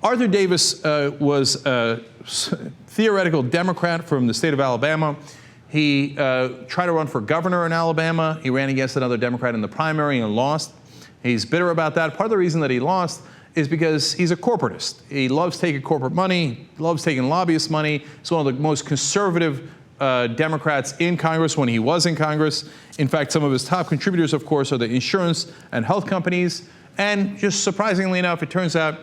Arthur Davis was a theoretical Democrat from the state of Alabama. He tried to run for governor in Alabama. He ran against another Democrat in the primary and lost. He's bitter about that. Part of the reason that he lost is because he's a corporatist. He loves taking corporate money, he loves taking lobbyist money. He's one of the most conservative Democrats in Congress when he was in Congress. In fact, some of his top contributors, of course, are the insurance and health companies. And just surprisingly enough, it turns out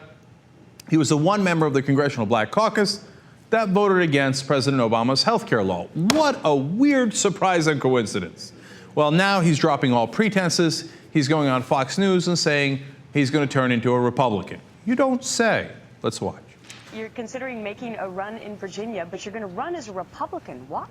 he was the one member of the Congressional Black Caucus that voted against President Obama's health care law. What a weird surprise and coincidence. Well, now he's dropping all pretenses. He's going on Fox News and saying he's going to turn into a Republican. You don't say. Let's watch. You're considering making a run in Virginia, but you're going to run as a Republican. Why?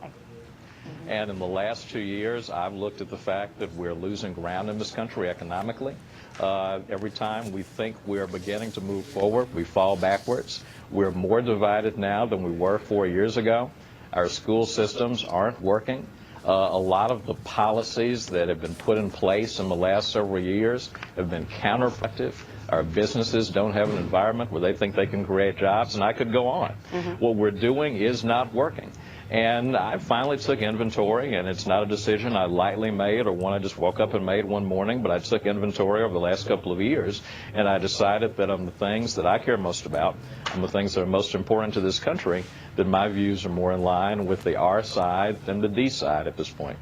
And in the last 2 years, I've looked at the fact that we're losing ground in this country economically. Every time we think we're beginning to move forward, we fall backwards. We're more divided now than we were 4 years ago. Our school systems aren't working. A lot of the policies that have been put in place in the last several years have been counterproductive. Our businesses don't have an environment where they think they can create jobs, and I could go on. What we're doing is not working. And I finally took inventory, and it's not a decision I lightly made or one I just woke up and made one morning, but I took inventory over the last couple of years, and I decided that on the things that I care most about, on the things that are most important to this country, that my views are more in line with the R side than the D side at this point.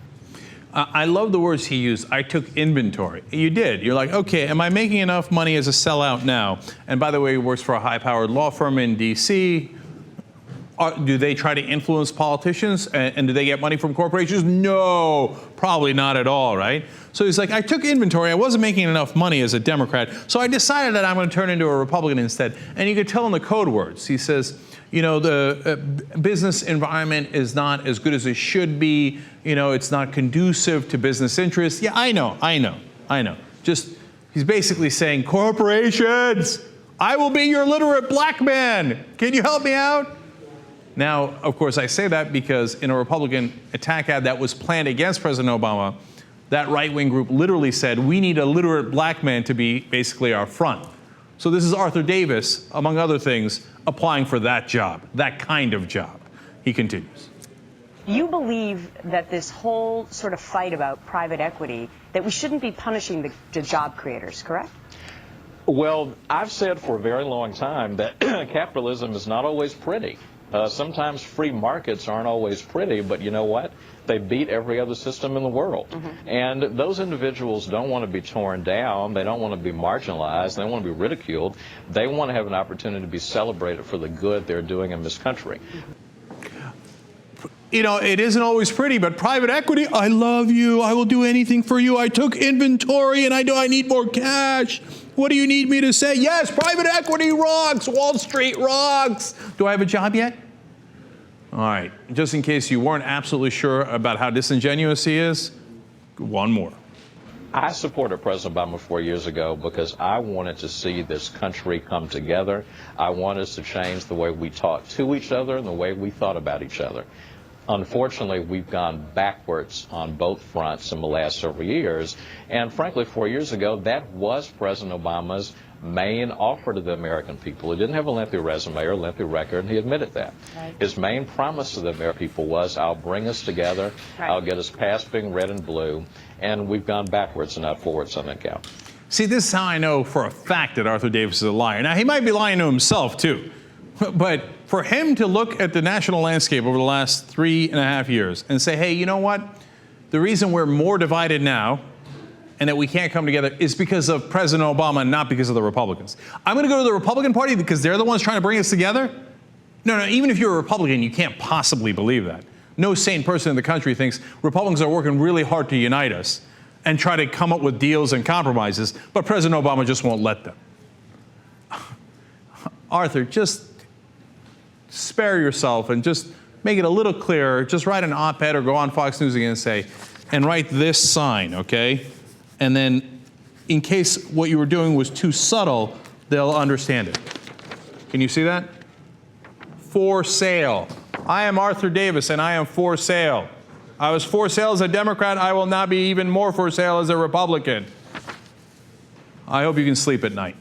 I love the words he used. I took inventory. You did. You're like, okay, am I making enough money as a sellout now? And by the way, he works for a high-powered law firm in D.C. Do they try to influence politicians? And do they get money from corporations? No, probably not at all, right? So he's like, I took inventory. I wasn't making enough money as a Democrat, so I decided that I'm going to turn into a Republican instead. And you could tell in the code words. He says, you know, the business environment is not as good as it should be. You know, it's not conducive to business interests. Yeah, I know. Just, he's basically saying, corporations, I will be your literate black man. Can you help me out? Now, of course, I say that because in a Republican attack ad that was planned against President Obama, that right-wing group literally said, we need a literate black man to be basically our front. So this is Arthur Davis, among other things, applying for that job, that kind of job. He continues. You believe that this whole sort of fight about private equity, that we shouldn't be punishing the job creators, correct? Well, I've said for a very long time that capitalism is not always pretty. Sometimes free markets aren't always pretty, but you know what? They beat every other system in the world. And those individuals don't want to be torn down. They don't want to be marginalized. They don't want to be ridiculed. They want to have an opportunity to be celebrated for the good they're doing in this country. You know, it isn't always pretty, but private equity, I love you. I will do anything for you. I took inventory and I need more cash. What do you need me to say? Yes, private equity rocks. Wall Street rocks. Do I have a job yet? All right. Just in case you weren't absolutely sure about how disingenuous he is, one more. I supported President Obama 4 years ago because I wanted to see this country come together. I wanted us to change the way we talked to each other and the way we thought about each other. Unfortunately, we've gone backwards on both fronts in the last several years. And frankly, 4 years ago, that was President Obama's main offer to the American people. He didn't have a lengthy resume or a lengthy record, and he admitted that. Right. His main promise to the American people was, I'll bring us together, I'll get us past being red and blue, and we've gone backwards and not forwards on that count. See, this is how I know for a fact that Arthur Davis is a liar. Now, he might be lying to himself, too. But for him to look at the national landscape over the last 3.5 years and say, hey, you know what? The reason we're more divided now and that we can't come together is because of President Obama, not because of the Republicans. I'm going to go to the Republican Party because they're the ones trying to bring us together? No, even if you're a Republican, you can't possibly believe that. No sane person in the country thinks Republicans are working really hard to unite us and try to come up with deals and compromises, but President Obama just won't let them. Arthur, just spare yourself and just make it a little clearer. Just write an op-ed or go on Fox News again and say, and write this sign, okay? And then in case what you were doing was too subtle, they'll understand it. Can you see that? For sale. I am Arthur Davis and I am for sale. I was for sale as a Democrat. I will now be even more for sale as a Republican. I hope you can sleep at night.